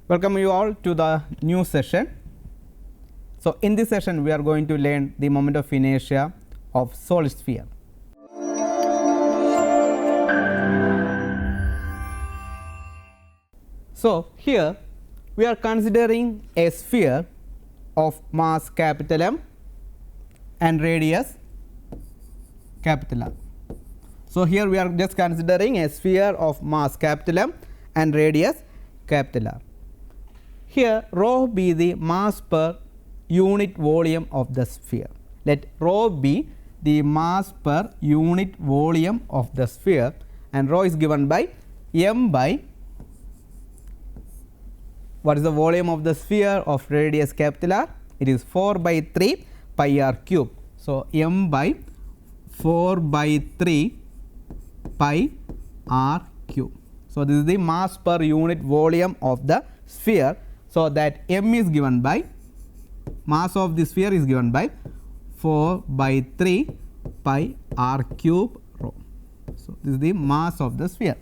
Welcome you all to the new session. So, in this session we are going to learn the moment of inertia of solid sphere. So, here we are considering a sphere of mass capital M and radius capital R. So, here we are just considering a sphere of mass capital M and radius capital R. Here rho be the mass per unit volume of the sphere. Let rho be the mass per unit volume of the sphere, and rho is given by m by what is the volume of the sphere of radius capital R? It is 4 by 3 pi r cube. So, m by 4 by 3 pi r cube. So, this is the mass per unit volume of the sphere. So, that m is given by mass of the sphere is given by 4 by 3 pi r cube rho. So, this is the mass of the sphere.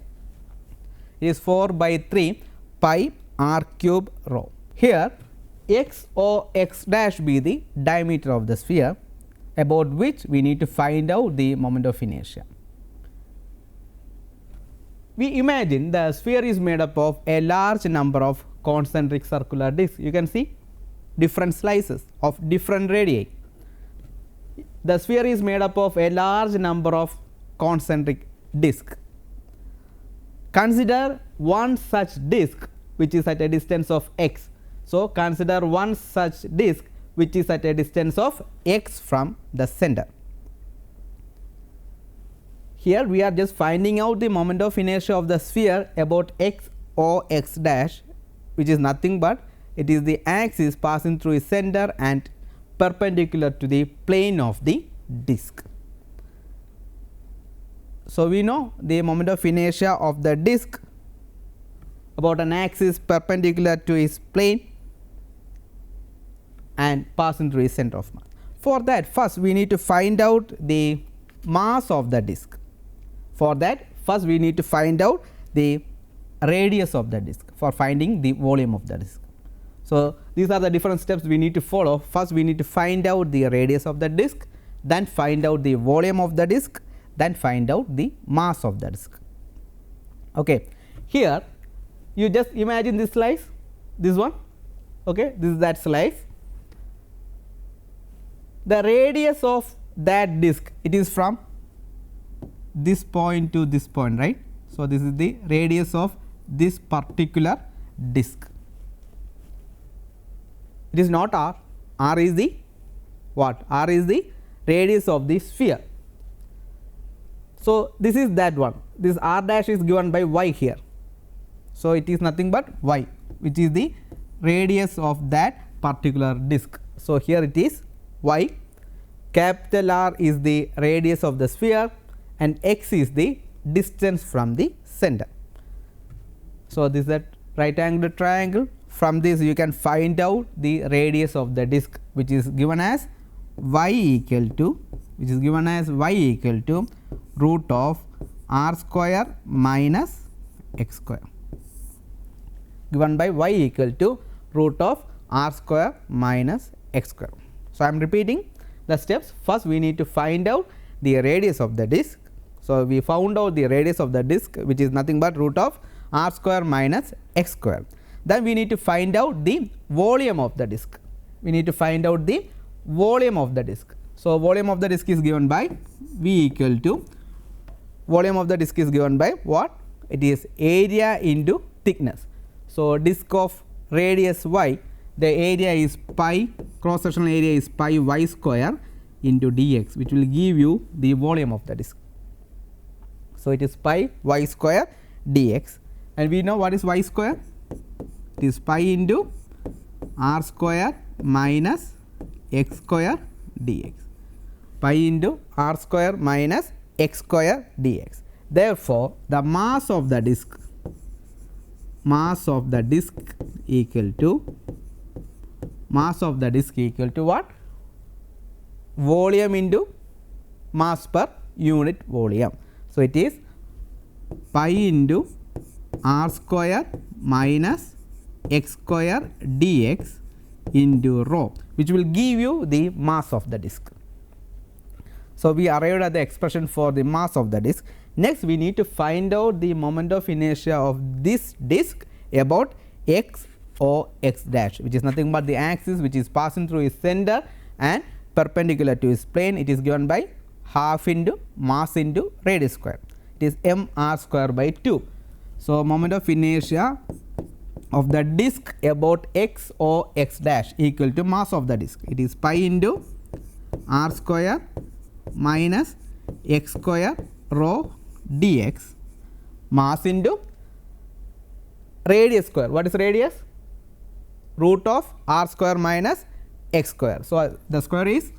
It is 4 by 3 pi r cube rho. Here x or x dash be the diameter of the sphere, about which we need to find out the moment of inertia. We imagine the sphere is made up of a large number of concentric circular discs. You can see different slices of different radii. The sphere is made up of a large number of concentric discs. Consider one such disc which is at a distance of x. So, consider one such disc which is at a distance of x from the center. Here we are just finding out the moment of inertia of the sphere about x or x dash, which is nothing but it is the axis passing through its center and perpendicular to the plane of the disc. So, we know the moment of inertia of the disc about an axis perpendicular to its plane and passing through its center of mass. For that, first we need to find out the mass of the disc. For that, first we need to find out the radius of the disc for finding the volume of the disc. So, these are the different steps we need to follow. First we need to find out the radius of the disc, then find out the volume of the disc, then find out the mass of the disc. Okay. Here you just imagine this slice, this one, okay, this is that slice. The radius of that disc, it is from this point to this point, right. So, this is the radius of this particular disc. It is not r, r is the what? R is the radius of the sphere. So, this is that one, this r dash is given by y here. So, it is nothing but y, which is the radius of that particular disc. So, here it is y, capital R is the radius of the sphere and x is the distance from the center. So, this is that right angle triangle. From this you can find out the radius of the disc, which is given as y equal to root of r square minus x square, given by y equal to root of r square minus x square. So, I am repeating the steps. First we need to find out the radius of the disc. So, we found out the radius of the disc, which is nothing but root of r square minus x square. Then we need to find out the volume of the disc. We need to find out the volume of the disc. So, volume of the disc is given by V equal to volume of the disc is given by what? It is area into thickness. So, disc of radius y, the area is pi, cross sectional area is pi y square into dx, which will give you the volume of the disc. So, it is pi y square dx, and we know what is y square? It is pi into r square minus x square dx, pi into r square minus x square dx. Therefore, the mass of the disc equal to what? Volume into mass per unit volume. So, it is pi into r square minus x square dx into rho, which will give you the mass of the disk. So, we arrived at the expression for the mass of the disk. Next, we need to find out the moment of inertia of this disk about x or x dash, which is nothing but the axis which is passing through its center and perpendicular to its plane. It is given by half into mass into radius square. It is mr square by 2. So, moment of inertia of the disk about x or x dash equal to mass of the disk. It is pi into r square minus x square rho dx, mass into radius square. What is radius? Root of r square minus x square. So, the square is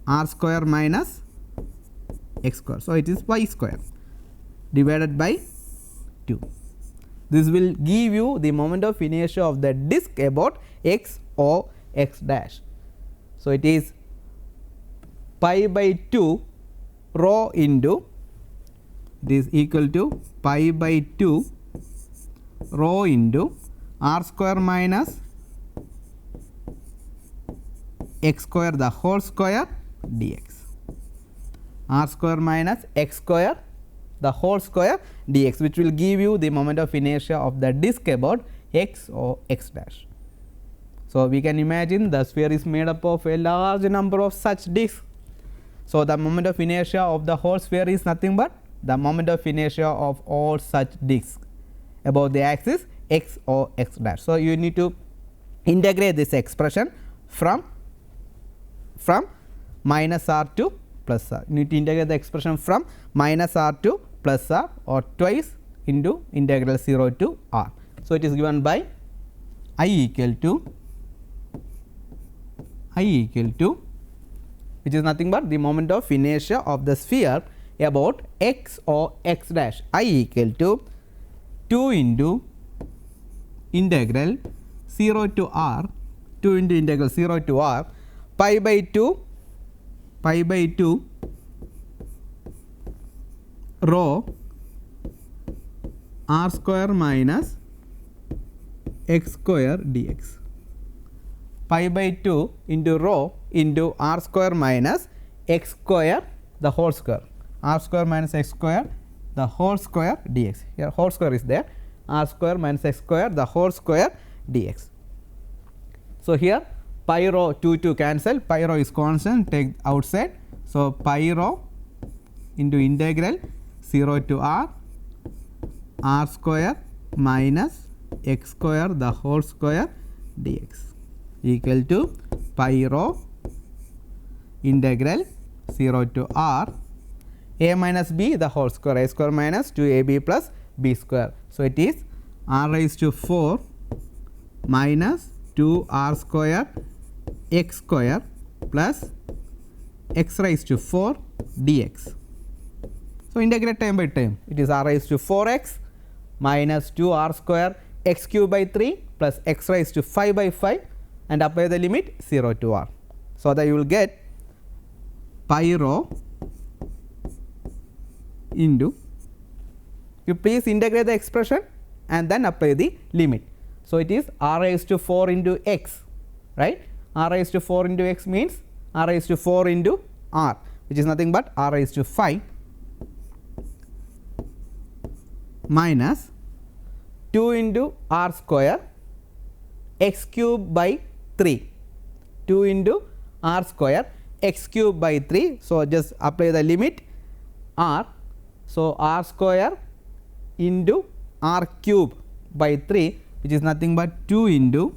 r square minus x square. So, it is y square divided by 2. This will give you the moment of inertia of the disk about x or x dash. So, it is pi by 2 rho into, it is equal to pi by 2 rho into r square minus x square the whole square dx, r square minus x square the whole square dx, which will give you the moment of inertia of the disk about x or x dash. So, we can imagine the sphere is made up of a large number of such disks. So, the moment of inertia of the whole sphere is nothing but the moment of inertia of all such disks about the axis x or x dash. So, you need to integrate this expression from minus r to plus r. You need to integrate the expression from minus r to plus r or twice into integral 0 to r. So, it is given by I equal to which is nothing but the moment of inertia of the sphere about x or x dash, I equal to 2 into integral 0 to r, 2 into integral 0 to r, pi by 2 rho r square minus x square dx, pi by 2 into rho into r square minus x square the whole square, r square minus x square the whole square dx. Here whole square is there, r square minus x square the whole square dx. So, here pi rho 2 cancel, pi rho is constant, take outside. So, pi rho into integral 0 to r square minus x square the whole square dx equal to pi rho integral 0 to r a minus b the whole square, a square minus 2ab plus b square. So, it is r raised to 4 minus 2 r square x square plus x raised to 4 dx. So, integrate time by time, it is r raised to 4x minus 2 r square x cube by 3 plus x raised to 5 by 5 and apply the limit 0 to r. So, that you will get pi rho into, you please integrate the expression and then apply the limit. So, it is r raised to 4 into x, right. R raised to 4 into x means r raised to 4 into r, which is nothing but r raised to 5 minus 2 into r square x cube by 3, 2 into r square x cube by 3. So, just apply the limit r. So, r square into r cube by 3, which is nothing but 2 into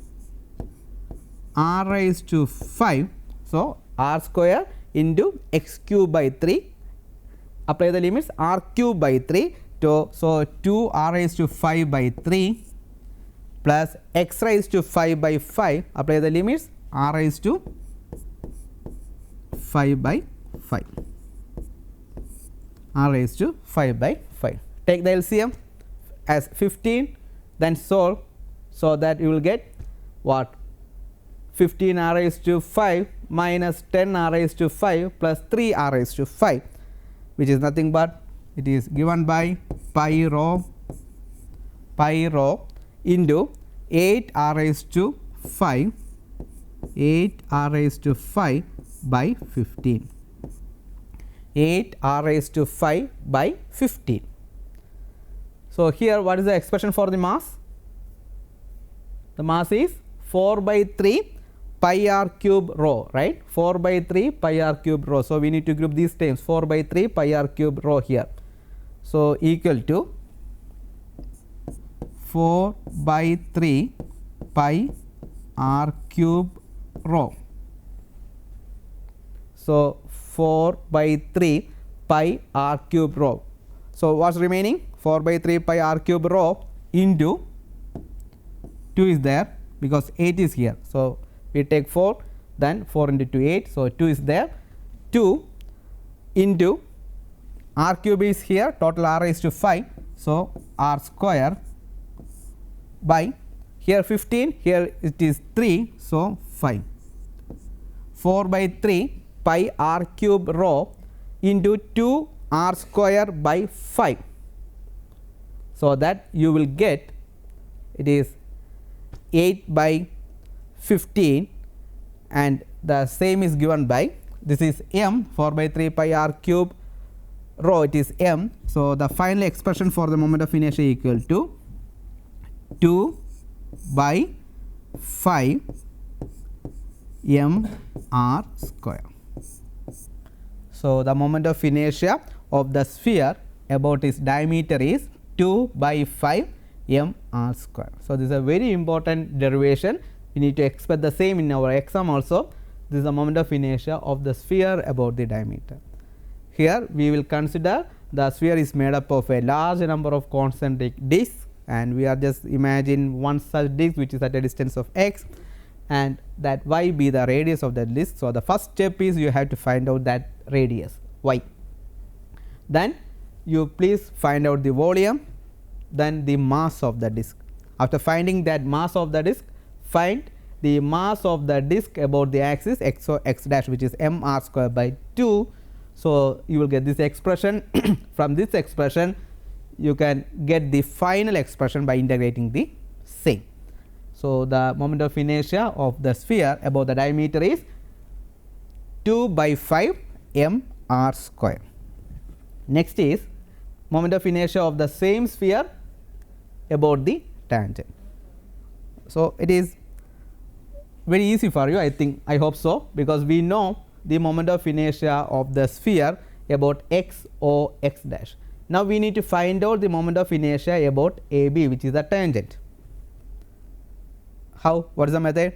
r raised to 5. So, r square into x cube by 3, apply the limits r cube by 3 to, so 2 r raised to 5 by 3 plus x raised to 5 by 5, apply the limits r raised to 5 by 5, r raised to 5 by 5. Take the LCM as 15, then solve, so that you will get what, 15 r raised to 5 minus 10 r raised to 5 plus 3 r raised to 5, which is nothing but, it is given by pi rho into 8 r raised to 5, 8 r raised to 5 by 15, 8 r raised to 5 by 15. So, here what is the expression for the mass? The mass is 4 by 3 pi r cube rho, right, 4 by 3 pi r cube rho. So, we need to group these terms 4 by 3 pi r cube rho here. So, equal to 4 by 3 pi r cube rho. So, 4 by 3 pi r cube rho. So, what is remaining? 4 by 3 pi r cube rho into 2 is there because 8 is here. So, we take 4, then 4 into 2 8. So, 2 is there, 2 into r cube is here, total r raised to 5. So, r square by here 15, here it is 3. So, 5, 4 by 3 pi r cube rho into 2 r square by 5. So, that you will get it is 8 by 15 and the same is given by this is m 4 by 3 pi r cube rho, it is m. So, the final expression for the moment of inertia equal to 2 by 5 m r square. So, the moment of inertia of the sphere about its diameter is 2 by 5 m r square. So, this is a very important derivation. We need to expect the same in our exam also. This is the moment of inertia of the sphere about the diameter. Here we will consider the sphere is made up of a large number of concentric discs, and we are just imagine one such disc which is at a distance of x, and that y be the radius of that disc. So, the first step is you have to find out that radius y. Then you please find out the volume, then the mass of the disc. After finding that mass of the disc, find the mass of the disc about the axis x or x dash, which is m r square by 2. So, you will get this expression. From this expression you can get the final expression by integrating the same. So, the moment of inertia of the sphere about the diameter is 2 by 5 m r square. Next is moment of inertia of the same sphere about the tangent. So, it is very easy for you, I think, I hope so, because we know the moment of inertia of the sphere about x or x dash. Now, we need to find out the moment of inertia about AB, which is the tangent. How? What is the method?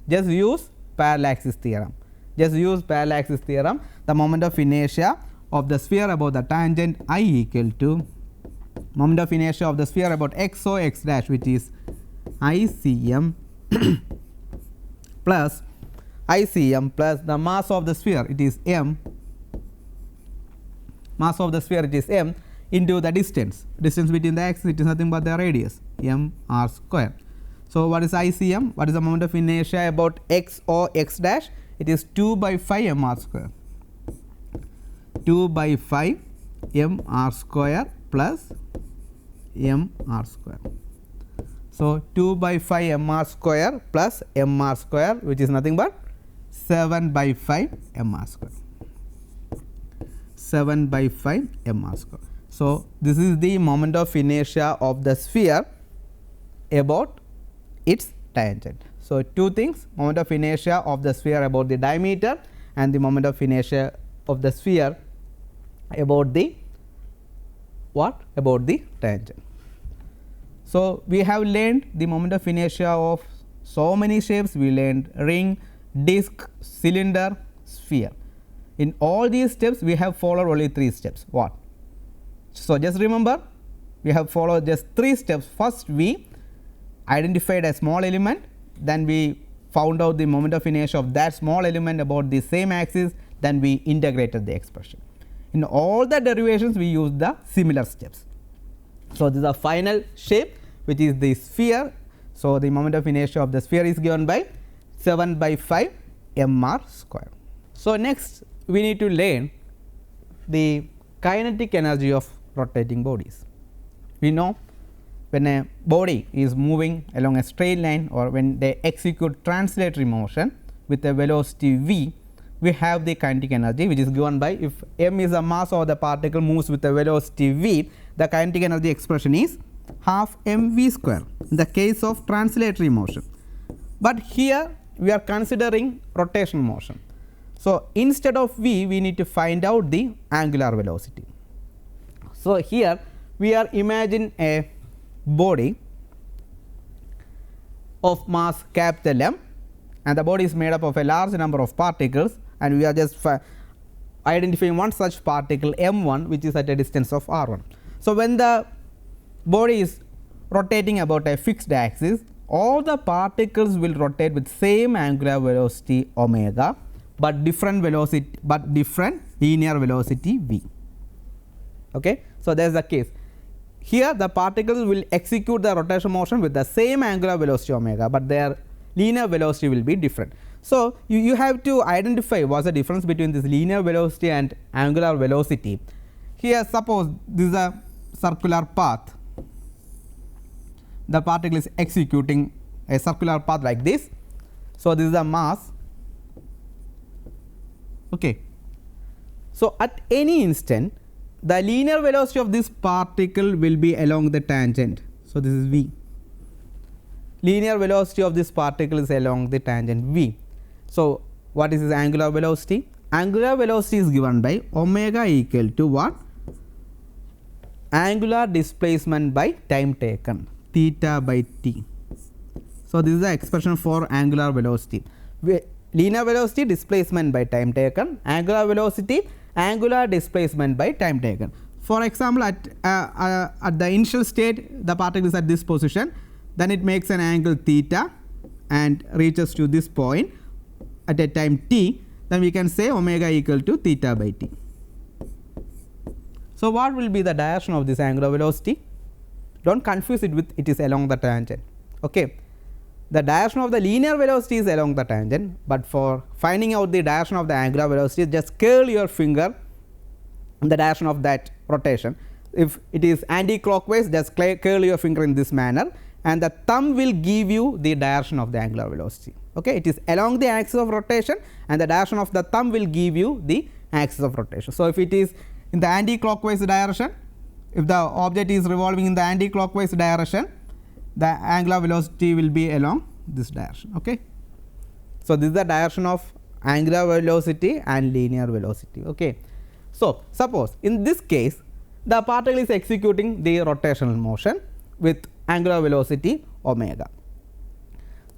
Just use parallaxis theorem. Just use parallaxis theorem. The moment of inertia of the sphere about the tangent I equal to moment of inertia of the sphere about x or x dash, which is ICM plus ICM plus the mass of the sphere, it is m, mass of the sphere it is m, into the distance between the axis, it is nothing but the radius m r square. So, what is ICM? What is the moment of inertia about x or x dash? It is 2 by 5 m r square, 2 by 5 m r square plus m r square. So, 2 by 5 m r square plus m r square, which is nothing but 7 by 5 m r square, 7 by 5 m r square. So, this is the moment of inertia of the sphere about its tangent. So, two things, moment of inertia of the sphere about the diameter and the moment of inertia of the sphere about the what? About the tangent. So, we have learned the moment of inertia of so many shapes. We learned ring, disc, cylinder, sphere. In all these steps we have followed only 3 steps. What? So, just remember, we have followed just 3 steps. First we identified a small element, then we found out the moment of inertia of that small element about the same axis, then we integrated the expression. In all the derivations we use the similar steps. So, this is the final shape, which is the sphere. So, the moment of inertia of the sphere is given by 7 by 5 m r square. So, next we need to learn the kinetic energy of rotating bodies. We know when a body is moving along a straight line or when they execute translatory motion with a velocity v, we have the kinetic energy which is given by, if m is the mass of the particle moves with a velocity v, the kinetic energy expression is half mv square in the case of translatory motion. But here we are considering rotational motion. So, instead of v, we need to find out the angular velocity. So, here we are imagining a body of mass capital M, and the body is made up of a large number of particles, and we are just identifying one such particle m1 which is at a distance of r1. So, when the body is rotating about a fixed axis, all the particles will rotate with same angular velocity omega, but different linear velocity v. Okay. So, that is the case. Here the particles will execute the rotation motion with the same angular velocity omega, but their linear velocity will be different. So, you have to identify what is the difference between this linear velocity and angular velocity. Here suppose this is a circular path, the particle is executing a circular path like this. So, this is the mass. Okay. So, at any instant the linear velocity of this particle will be along the tangent. So, this is v. Linear velocity of this particle is along the tangent v. So, what is this angular velocity? Angular velocity is given by omega equal to what? Angular displacement by time taken, theta by t. So, this is the expression for angular velocity. Linear velocity, displacement by time taken, angular velocity, angular displacement by time taken. For example, at the initial state the particle is at this position, then it makes an angle theta and reaches to this point at a time t, then we can say omega equal to theta by t. So, what will be the direction of this angular velocity? Do not confuse it with it is along the tangent. Okay. The direction of the linear velocity is along the tangent, but for finding out the direction of the angular velocity, just curl your finger in the direction of that rotation. If it is anti-clockwise, just curl your finger in this manner, and the thumb will give you the direction of the angular velocity. Okay. It is along the axis of rotation, and the direction of the thumb will give you the axis of rotation. So, if it is in the anti-clockwise direction, if the object is revolving in the anti-clockwise direction, the angular velocity will be along this direction. Okay. So, this is the direction of angular velocity and linear velocity. Okay. So, suppose in this case the particle is executing the rotational motion with angular velocity omega.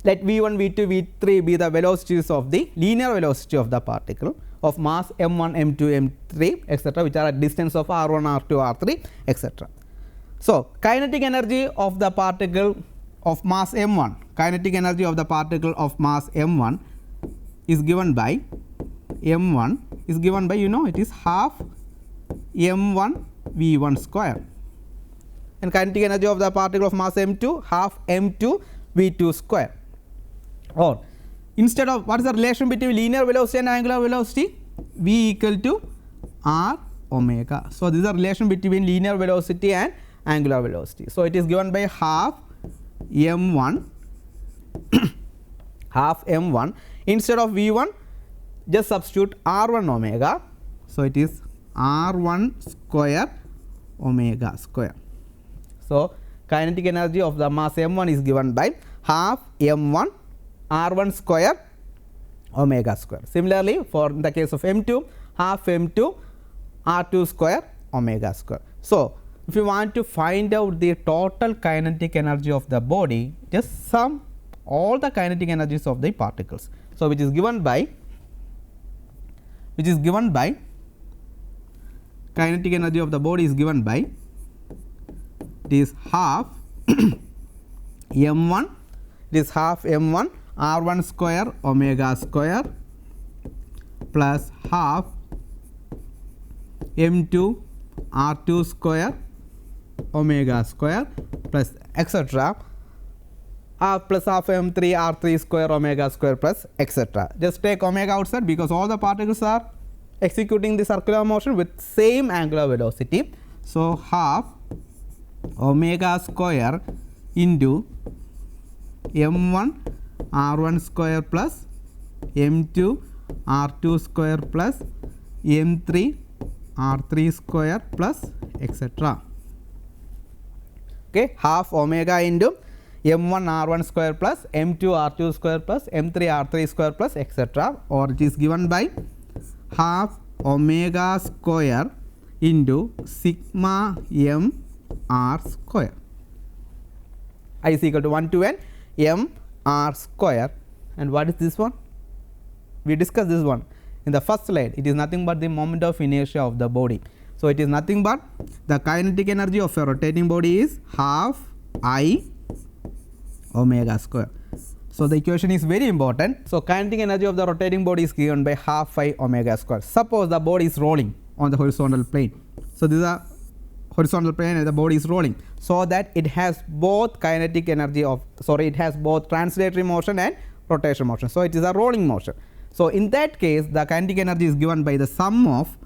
Let v1, v2, v3 be the velocities of the linear velocity of the particle of mass m1, m2, m3 etc., which are at distance of r1, r2, r3 etc. So, kinetic energy of the particle of mass m1, kinetic energy of the particle of mass m1 is given by m1 is given by, it is half m1 v1 square, and kinetic energy of the particle of mass m2 half m2 v2 square. Or instead of, what is the relation between linear velocity and angular velocity? V equal to r omega. So, this is the relation between linear velocity and angular velocity. So, it is given by half m1 half m1, instead of v1 just substitute r1 omega. So, it is r1 square omega square. So, kinetic energy of the mass m1 is given by half m1 r1 square omega square. Similarly, for the case of m2, half m2 r2 square omega square. So, if you want to find out the total kinetic energy of the body, just sum all the kinetic energies of the particles. So, which is given by kinetic energy of the body is given by, it is half m1, it is half m1 r1 square omega square plus half m2 r2 square omega square plus etc. Plus half m3 r3 square omega square plus etc. Just take omega outside because all the particles are executing the circular motion with same angular velocity. So, half omega square into m1 r1 square plus m2 r2 square plus m3 r3 square plus etc. Okay, half omega into m1 r1 square plus m2 r2 square plus m3 r3 square plus etc., or it is given by half omega square into sigma m r square. I is equal to 1 to n m r square. And what is this one? We discussed this one in the first slide. It is nothing but the moment of inertia of the body. So, it is nothing but the kinetic energy of a rotating body is half I omega square. So, the equation is very important. So, kinetic energy of the rotating body is given by half I omega square. Suppose the body is rolling on the horizontal plane. So, this is a horizontal plane and the body is rolling, so that it has both kinetic energy of it has both translatory motion and rotation motion. So, it is a rolling motion. So, in that case the kinetic energy is given by the sum of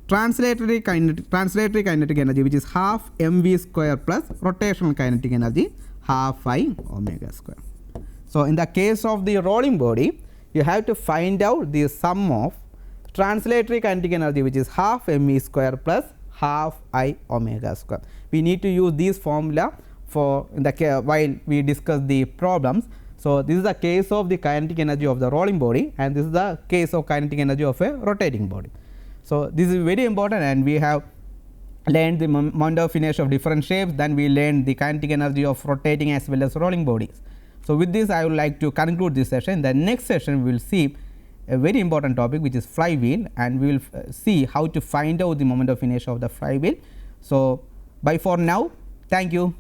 translatory kinetic energy, which is half mv square plus rotational kinetic energy half I omega square. So, in the case of the rolling body, you have to find out the sum of translatory kinetic energy, which is half mv square plus half I omega square. We need to use this formula for in the while we discuss the problems. So, this is the case of the kinetic energy of the rolling body, and this is the case of kinetic energy of a rotating body. So, this is very important, and we have learned the moment of inertia of different shapes, then we learned the kinetic energy of rotating as well as rolling bodies. So, with this I would like to conclude this session. The next session we will see a very important topic, which is flywheel, and we will see how to find out the moment of inertia of the flywheel. So, bye for now. Thank you.